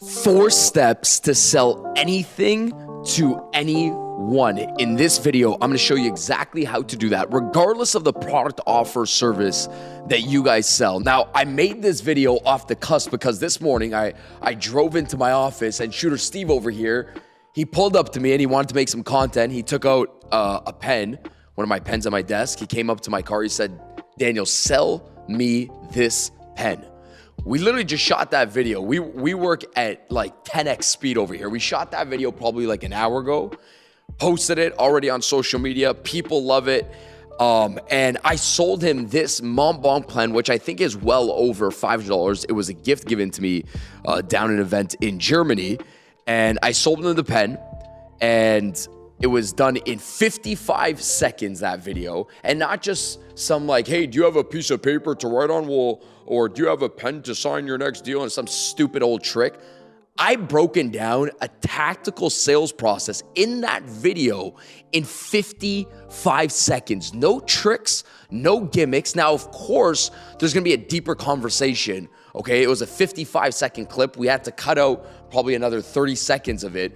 4 steps to sell anything to anyone. In this video, I'm going to show you exactly how to do that, regardless of the product, offer, service that you guys sell. Now, I made this video off the cusp because this morning I drove into my office and shooter Steve over here, he pulled up to me and he wanted to make some content. He took out a pen, one of my pens on my desk. He came up to my car. He said, "Daniel, sell me this pen." We literally just shot that video. We work at like 10x speed over here. We shot that video probably like an hour ago, posted it already on social media. People love it. And I sold him this Montblanc pen, which I think is well over $5. It was a gift given to me down an event in Germany. And I sold him the pen, and it was done in 55 seconds, that video. And not just some like, hey, do you have a piece of paper to write on? Well, or do you have a pen to sign your next deal? And some stupid old trick. I broken down a tactical sales process in that video in 55 seconds. No tricks, no gimmicks. Now, of course, there's gonna be a deeper conversation. Okay, it was a 55-second clip. We had to cut out probably another 30 seconds of it.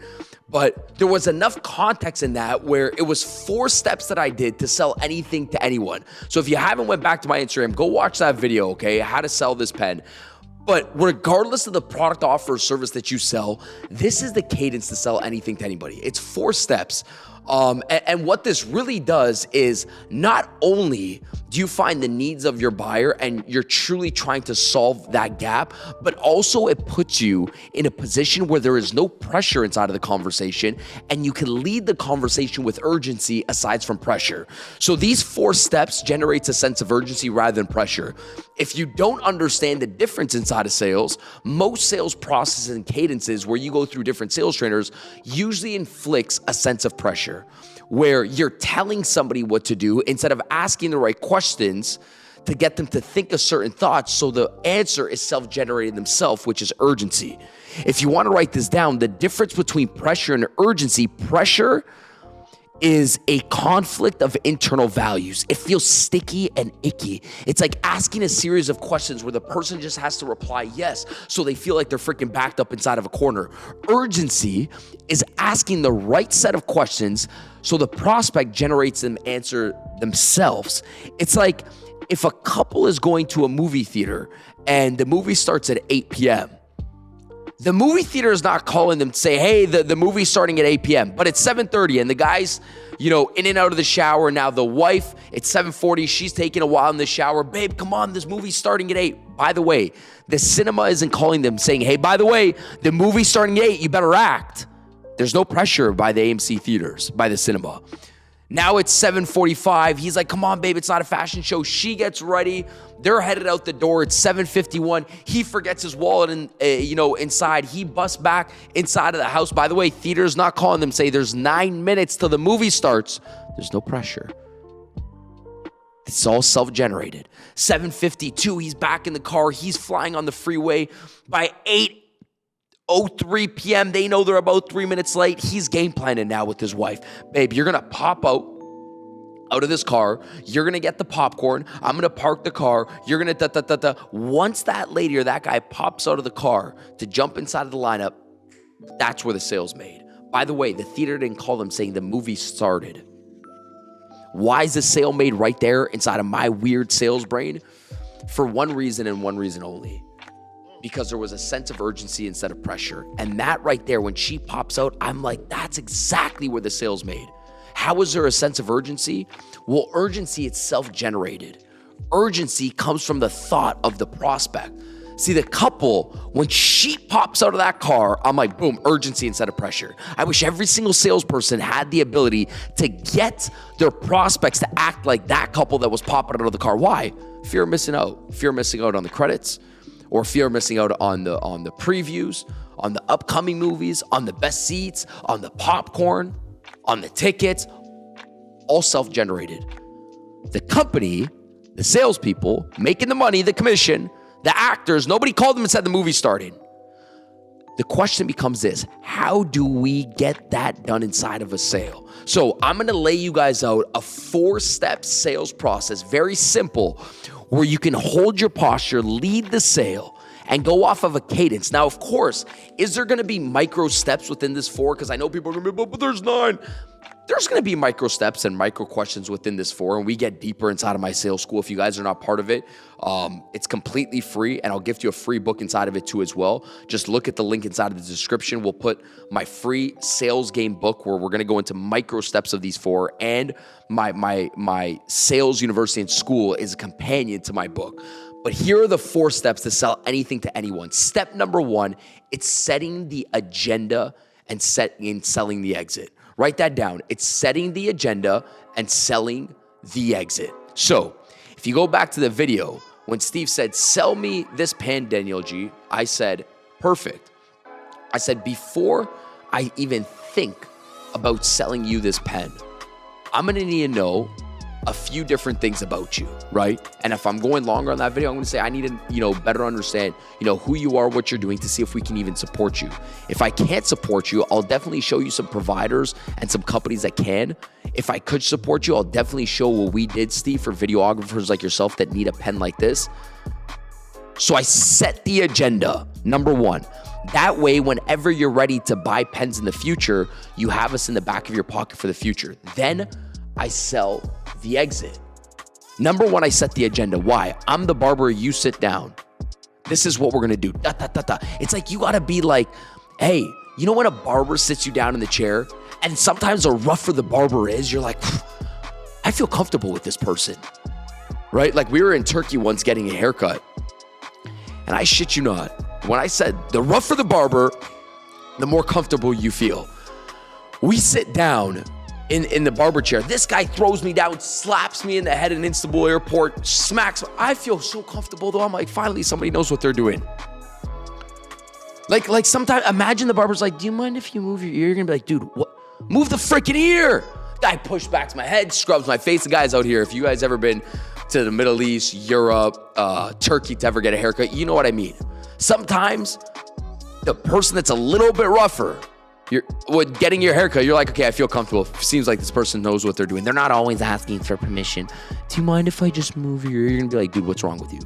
But there was enough context in that where it was 4 steps that I did to sell anything to anyone. So if you haven't went back to my Instagram, go watch that video, okay? How to sell this pen. But regardless of the product, offer, or service that you sell, this is the cadence to sell anything to anybody. It's 4 steps. And what this really does is not only do you find the needs of your buyer and you're truly trying to solve that gap, but also it puts you in a position where there is no pressure inside of the conversation and you can lead the conversation with urgency aside from pressure. So these 4 steps generates a sense of urgency rather than pressure. If you don't understand the difference inside of sales, most sales processes and cadences where you go through different sales trainers usually inflicts a sense of pressure, where you're telling somebody what to do instead of asking the right questions to get them to think a certain thought, so the answer is self-generated themselves, which is urgency. If you want to write this down, the difference between pressure and urgency, pressure is a conflict of internal values. It feels sticky and icky. It's like asking a series of questions where the person just has to reply yes, so they feel like they're freaking backed up inside of a corner. Urgency is asking the right set of questions so the prospect generates them answer themselves. It's like if a couple is going to a movie theater and the movie starts at 8 p.m., the movie theater is not calling them to say, hey, the movie's starting at 8 p.m., but it's 7:30 and the guy's, in and out of the shower. Now the wife, it's 7:40, she's taking a while in the shower. Babe, come on, this movie's starting at 8. By the way, the cinema isn't calling them saying, hey, by the way, the movie's starting at 8, you better act. There's no pressure by the AMC theaters, by the cinema. Now it's 7:45. He's like, come on, babe, it's not a fashion show. She gets ready. They're headed out the door. It's 7:51. He forgets his wallet inside. He busts back inside of the house. By the way, theater's not calling them, say there's 9 minutes till the movie starts. There's no pressure. It's all self-generated. 7:52, he's back in the car. He's flying on the freeway. By 8:03 p.m., they know they're about 3 minutes late. He's game planning now with his wife. Babe, you're going to pop out of this car. You're going to get the popcorn. I'm going to park the car. You're going to Once that lady or that guy pops out of the car to jump inside of the lineup, that's where the sale's made. By the way, the theater didn't call them saying the movie started. Why is the sale made right there inside of my weird sales brain? For one reason and one reason only. Because there was a sense of urgency instead of pressure. And that right there, when she pops out, I'm like, that's exactly where the sale's made. How is there a sense of urgency? Well, urgency is self-generated. Urgency comes from the thought of the prospect. See, the couple, when she pops out of that car, I'm like, boom, urgency instead of pressure. I wish every single salesperson had the ability to get their prospects to act like that couple that was popping out of the car. Why? Fear of missing out. Fear of missing out on the credits, or fear of missing out on the previews, on the upcoming movies, on the best seats, on the popcorn, on the tickets, all self-generated. The company, the salespeople, making the money, the commission, the actors, nobody called them and said the movie started. The question becomes this: how do we get that done inside of a sale? So I'm gonna lay you guys out a 4-step sales process, very simple, where you can hold your posture, lead the sale, and go off of a cadence. Now, of course, is there going to be micro steps within this 4? Because I know people are going to be, but there's 9. There's going to be micro steps and micro questions within this 4, and we get deeper inside of my sales school. If you guys are not part of it, it's completely free, and I'll gift you a free book inside of it too as well. Just look at the link inside of the description. We'll put my free sales game book where we're going to go into micro steps of these 4, and my sales university and school is a companion to my book. But here are the 4 steps to sell anything to anyone. Step number 1, it's setting the agenda and selling the exit. Write that down. It's setting the agenda and selling the exit. So if you go back to the video, when Steve said, sell me this pen, Daniel G, I said, perfect. I said, before I even think about selling you this pen, I'm going to need to know a few different things about you, right? And if I'm going longer on that video, I'm going to say I need to, better understand, who you are, what you're doing to see if we can even support you. If I can't support you, I'll definitely show you some providers and some companies that can. If I could support you, I'll definitely show what we did, Steve, for videographers like yourself that need a pen like this. So I set the agenda, number 1. That way, whenever you're ready to buy pens in the future, you have us in the back of your pocket for the future. Then I sell the exit. Number 1, I set the agenda. Why? I'm the barber, you sit down. This is what we're gonna do. It's like you gotta be like, hey, you know when a barber sits you down in the chair, and sometimes the rougher the barber is, you're like, I feel comfortable with this person, right? Like we were in Turkey once getting a haircut, and I shit you not, when I said the rougher the barber, the more comfortable you feel. We sit down in the barber chair. This guy throws me down, slaps me in the head in Istanbul airport, smacks me. I feel so comfortable though. I'm like, finally somebody knows what they're doing. Like sometimes, imagine the barber's like, do you mind if you move your ear? You're gonna be like, dude, what? Move the freaking ear. Guy pushed back my head, scrubs my face. The guy's out here. If you guys ever been to the Middle East, Europe, Turkey to ever get a haircut, you know what I mean. Sometimes the person that's a little bit rougher, with getting your haircut, you're like, okay, I feel comfortable. Seems like this person knows what they're doing. They're not always asking for permission. Do you mind if I just move your ear? You're gonna be like, dude, what's wrong with you?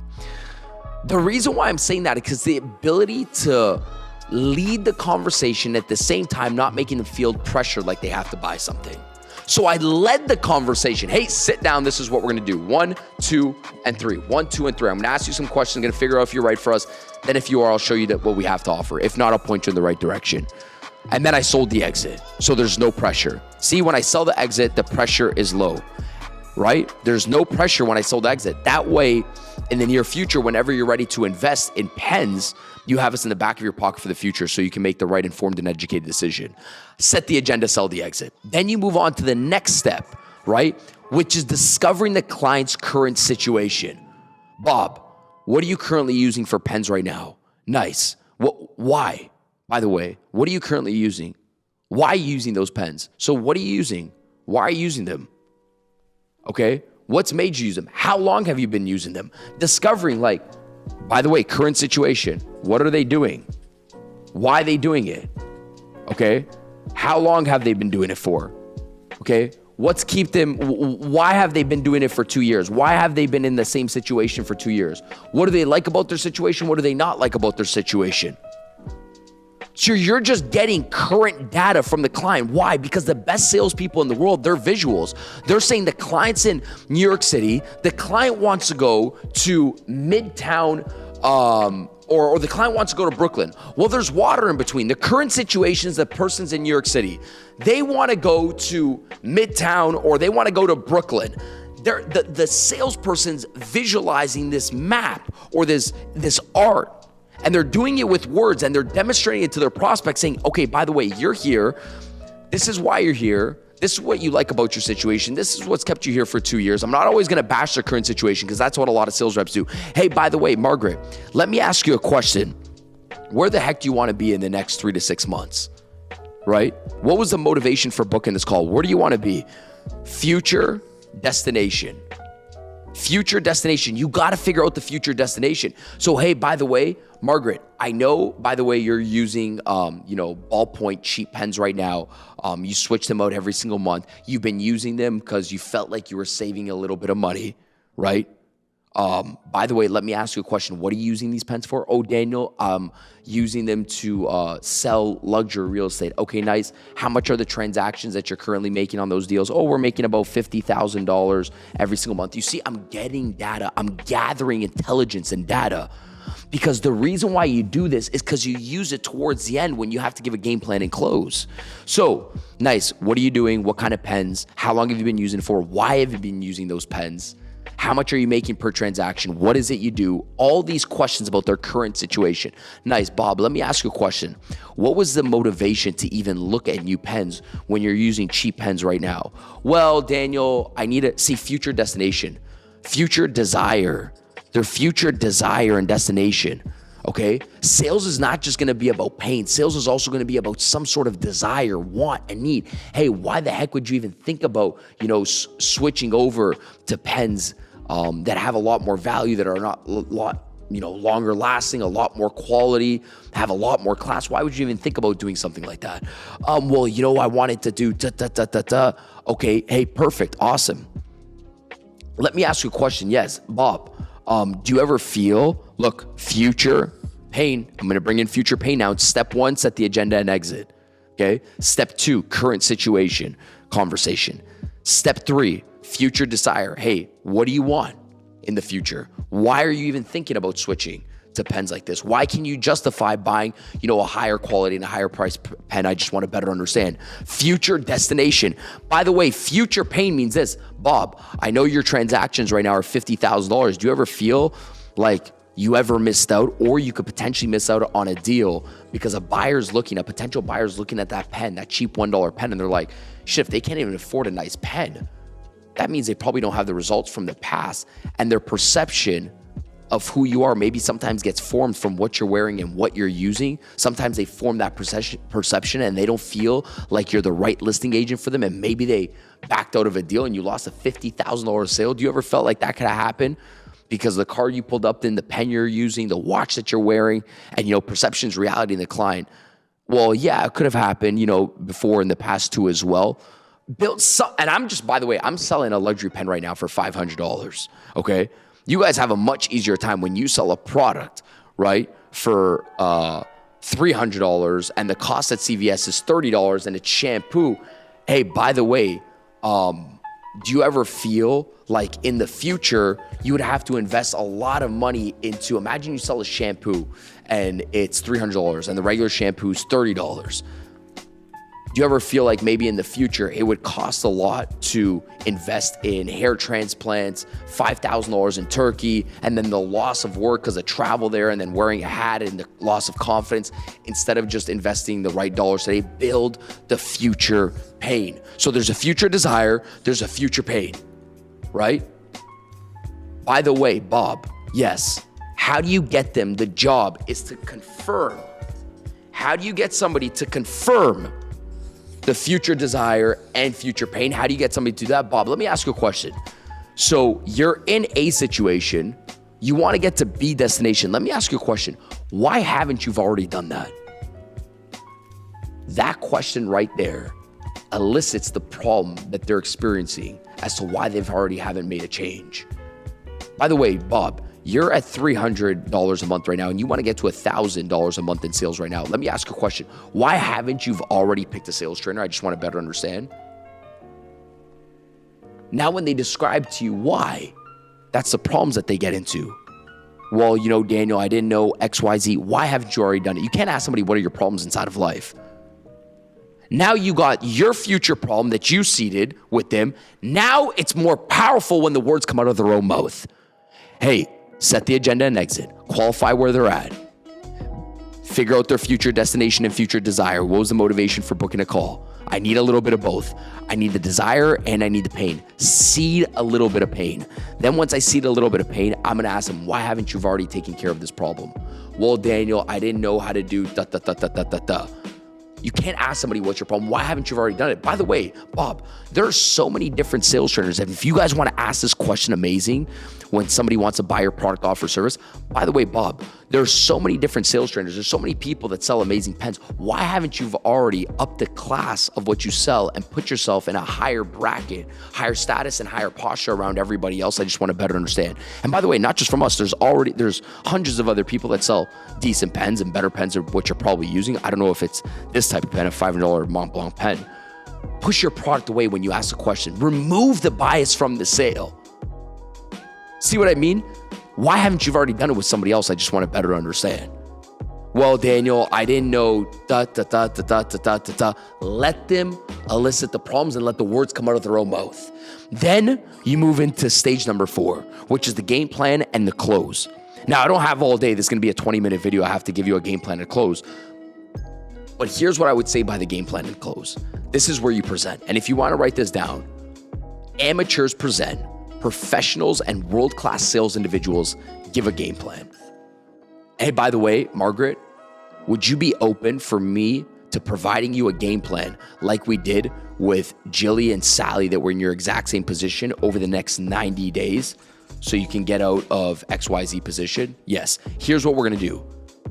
The reason why I'm saying that is because the ability to lead the conversation at the same time, not making them feel pressured like they have to buy something. So I led the conversation. Hey, sit down. This is what we're gonna do. 1, 2, and 3. 1, 2, and 3. I'm gonna ask you some questions. I'm gonna figure out if you're right for us. Then if you are, I'll show you what we have to offer. If not, I'll point you in the right direction. And then I sold the exit. So there's no pressure. See, when I sell the exit, the pressure is low, right? There's no pressure when I sold the exit. That way, in the near future, whenever you're ready to invest in pens, you have us in the back of your pocket for the future so you can make the right informed and educated decision. Set the agenda, sell the exit. Then you move on to the next step, right? Which is discovering the client's current situation. Bob, what are you currently using for pens right now? Nice. Why? By the way, what are you currently using? Why are you using those pens? So what are you using? Why are you using them? Okay, what's made you use them? How long have you been using them? Discovering, like, by the way, current situation. What are they doing? Why are they doing it? Okay, how long have they been doing it for? Okay, what's keep them? Why have they been doing it for 2 years? Why have they been in the same situation for 2 years? What do they like about their situation? What do they not like about their situation? So you're just getting current data from the client. Why? Because the best salespeople in the world, they're visuals. They're saying the client's in New York City, the client wants to go to Midtown, or the client wants to go to Brooklyn. Well, there's water in between. The current situation is the person's in New York City. They want to go to Midtown or they want to go to Brooklyn. The salesperson's visualizing this map or this art. And they're doing it with words and they're demonstrating it to their prospects saying, okay, by the way, you're here. This is why you're here. This is what you like about your situation. This is what's kept you here for 2 years. I'm not always going to bash their current situation because that's what a lot of sales reps do. Hey, by the way, Margaret, let me ask you a question. Where the heck do you want to be in the next 3 to 6 months? Right? What was the motivation for booking this call? Where do you want to be? Future, destination. Future destination. You got to figure out the future destination. So, hey, by the way, Margaret, I know, by the way, you're using, ballpoint cheap pens right now. You switch them out every single month. You've been using them because you felt like you were saving a little bit of money, right? By the way, let me ask you a question. What are you using these pens for? Oh, Daniel, using them to sell luxury real estate. Okay, nice. How much are the transactions that you're currently making on those deals? Oh, we're making about $50,000 every single month. You see, I'm getting data. I'm gathering intelligence and data. Because the reason why you do this is because you use it towards the end when you have to give a game plan and close. So, nice. What are you doing? What kind of pens? How long have you been using it for? Why have you been using those pens? How much are you making per transaction? What is it you do? All these questions about their current situation. Nice. Bob, let me ask you a question. What was the motivation to even look at new pens when you're using cheap pens right now? Well, Daniel, I need to see future destination, future desire. Their future desire and destination, okay? Sales is not just gonna be about pain. Sales is also gonna be about some sort of desire, want, and need. Hey, why the heck would you even think about, switching over to pens that have a lot more value, that are not longer lasting, a lot more quality, have a lot more class? Why would you even think about doing something like that? I wanted to do da-da-da-da-da. Okay, hey, perfect, awesome. Let me ask you a question. Yes, Bob. Do you ever feel, future pain? I'm going to bring in future pain now. It's step 1, set the agenda and exit. Okay. Step 2, current situation, conversation. Step 3, future desire. Hey, what do you want in the future? Why are you even thinking about switching to pens like this? Why can you justify buying, a higher quality and a higher price pen? I just want to better understand. Future destination. By the way, future pain means this. Bob, I know your transactions right now are $50,000. Do you ever feel like you ever missed out, or you could potentially miss out on a deal because a potential buyer's looking at that pen, that cheap $1 pen, and they're like, shit, if they can't even afford a nice pen, that means they probably don't have the results from the past, and their perception of who you are maybe sometimes gets formed from what you're wearing and what you're using. Sometimes they form that perception and they don't feel like you're the right listing agent for them, and maybe they backed out of a deal and you lost a $50,000 sale. Do you ever felt like that could have happened because the car you pulled up in, the pen you're using, the watch that you're wearing, and perception's reality in the client? Well, yeah, it could have happened, before in the past too as well. And I'm selling a luxury pen right now for $500, okay? You guys have a much easier time when you sell a product, right, for $300, and the cost at CVS is $30, and it's shampoo. Hey, by the way, do you ever feel like in the future you would have to invest a lot of money into, imagine you sell a shampoo and it's $300 and the regular shampoo is $30. Do you ever feel like maybe in the future it would cost a lot to invest in hair transplants, $5,000 in Turkey, and then the loss of work because of travel there, and then wearing a hat and the loss of confidence, instead of just investing the right dollars today? Build the future pain. So there's a future desire, there's a future pain, right? By the way, Bob, yes, how do you get them? The job is to confirm. How do you get somebody to confirm the future desire and future pain? How do you get somebody to do that? Bob, let me ask you a question. So you're in A situation, you want to get to B destination. Let me ask you a question. Why haven't you already done that? That question right there elicits the problem that they're experiencing as to why they've already haven't made a change. By the way, Bob, you're at $300 a month right now, and you want to get to $1,000 a month in sales right now. Let me ask you a question. Why haven't you already picked a sales trainer? I just want to better understand. Now, when they describe to you why, that's the problems that they get into. Well, Daniel, I didn't know XYZ. Why haven't you already done it? You can't ask somebody, what are your problems inside of life? Now you got your future problem that you seeded with them. Now it's more powerful when the words come out of their own mouth. Hey, set the agenda and exit. Qualify where they're at. Figure out their future destination and future desire. What was the motivation for booking a call? I need a little bit of both. I need the desire and I need the pain. Seed a little bit of pain. Then once I seed a little bit of pain, I'm going to ask them, why haven't you already taken care of this problem? Well, Daniel, I didn't know how to do da-da-da-da-da-da. You can't ask somebody, what's your problem? Why haven't you already done it? By the way, Bob, there are so many different sales trainers. And if you guys want to ask this question amazing when somebody wants to buy your product, offer, service, by the way, Bob, There's so many different sales trainers. There's so many people that sell amazing pens. Why haven't you already upped the class of what you sell and put yourself in a higher bracket, higher status and higher posture around everybody else? I just want to better understand. And by the way, not just from us, there's hundreds of other people that sell decent pens and better pens than what you're probably using. I don't know if it's this type of pen, a $500 Mont Blanc pen. Push your product away when you ask a question. Remove the bias from the sale. See what I mean? Why haven't you already done it with somebody else? I just want to better understand. Well, Daniel, I didn't know, Let them elicit the problems and let the words come out of their own mouth. Then you move into stage number 4, which is the game plan and the close. Now, I don't have all day. This is going to be a 20-minute video. I have to give you a game plan and close. But here's what I would say by the game plan and close. This is where you present. And if you want to write this down, amateurs present. Professionals and world-class sales individuals give a game plan. Hey, by the way, Margaret, would you be open for me to providing you a game plan like we did with Jilly and Sally that were in your exact same position over the next 90 days so you can get out of XYZ position? Yes. Here's what we're going to do.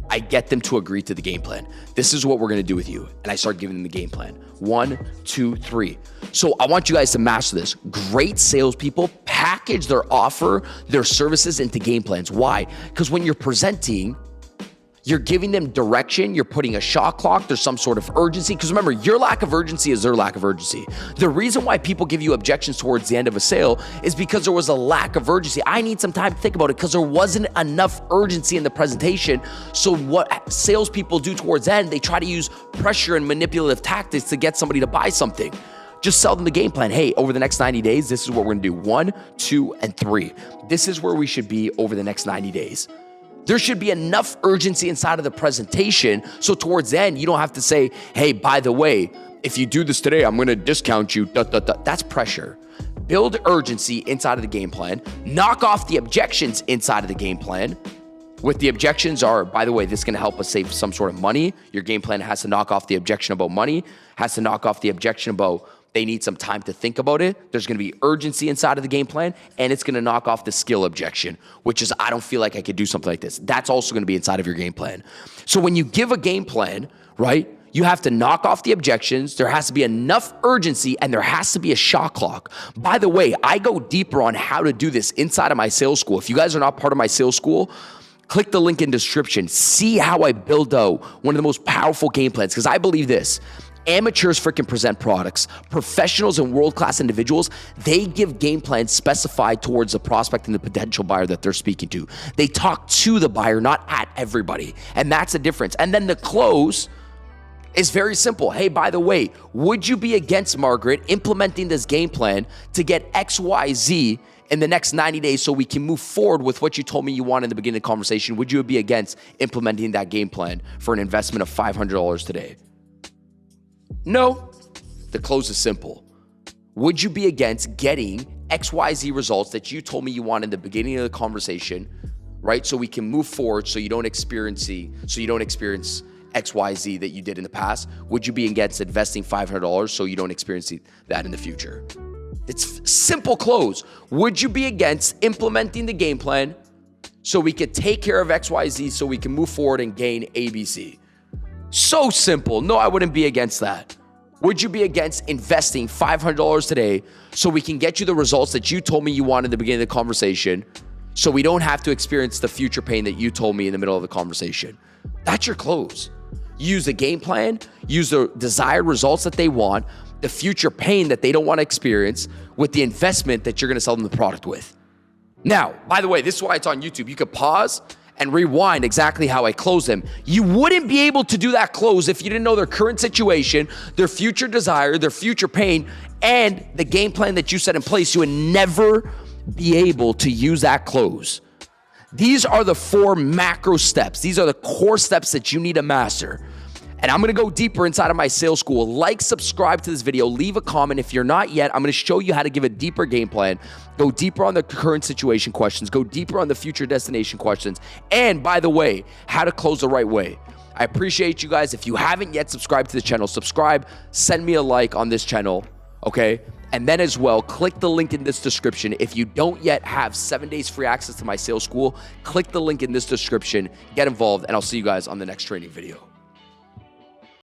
I get them to agree to the game plan. This is what we're going to do with you. And I start giving them the game plan. 1, 2, 3. So I want you guys to master this. Great salespeople package their offer, their services into game plans. Why? Because when you're presenting, you're giving them direction, you're putting a shot clock, there's some sort of urgency. Because remember, your lack of urgency is their lack of urgency. The reason why people give you objections towards the end of a sale is because there was a lack of urgency. I need some time to think about it because there wasn't enough urgency in the presentation. So what salespeople do towards the end, they try to use pressure and manipulative tactics to get somebody to buy something. Just sell them the game plan. Hey, over the next 90 days, this is what we're gonna do. 1, 2, and 3. This is where we should be over the next 90 days. There should be enough urgency inside of the presentation so towards the end, you don't have to say, hey, by the way, if you do this today, I'm going to discount you. That's pressure. Build urgency inside of the game plan. Knock off the objections inside of the game plan. With the objections are, by the way, this is going to help us save some sort of money. Your game plan has to knock off the objection about money, has to knock off the objection about they need some time to think about it. There's going to be urgency inside of the game plan, and it's going to knock off the skill objection, which is, I don't feel like I could do something like this. That's also going to be inside of your game plan. So when you give a game plan, right, you have to knock off the objections. There has to be enough urgency, and there has to be a shot clock. By the way, I go deeper on how to do this inside of my sales school. If you guys are not part of my sales school, click the link in description. See how I build out one of the most powerful game plans, because I believe this. Amateurs freaking present products. Professionals and world-class individuals, they give game plans specified towards the prospect and the potential buyer that they're speaking to. They talk to the buyer, not at everybody. And that's the difference. And then the close is very simple. Hey, by the way, would you be against, Margaret, implementing this game plan to get XYZ in the next 90 days so we can move forward with what you told me you want in the beginning of the conversation? Would you be against implementing that game plan for an investment of $500 today? No. The close is simple. Would you be against getting XYZ results that you told me you want in the beginning of the conversation, right? So we can move forward so you don't experience XYZ that you did in the past. Would you be against investing $500 so you don't experience that in the future? It's simple close. Would you be against implementing the game plan so we could take care of XYZ so we can move forward and gain ABC? So simple. No, I wouldn't be against that. Would you be against investing $500 today so we can get you the results that you told me you wanted at the beginning of the conversation so we don't have to experience the future pain that you told me in the middle of the conversation? That's your close. Use the game plan, use the desired results that they want, the future pain that they don't want to experience with the investment that you're going to sell them the product with. Now, by the way, this is why it's on YouTube. You could pause and rewind exactly how I close them. You wouldn't be able to do that close if you didn't know their current situation, their future desire, their future pain, and the game plan that you set in place. You would never be able to use that close. These are the 4 macro steps. These are the core steps that you need to master. And I'm going to go deeper inside of my sales school. Like, subscribe to this video, leave a comment. If you're not yet, I'm going to show you how to give a deeper game plan, go deeper on the current situation questions, go deeper on the future destination questions, and by the way, how to close the right way. I appreciate you guys. If you haven't yet subscribed to the channel, subscribe, send me a like on this channel, okay? And then as well, click the link in this description. If you don't yet have 7 days free access to my sales school, click the link in this description, get involved, and I'll see you guys on the next training video.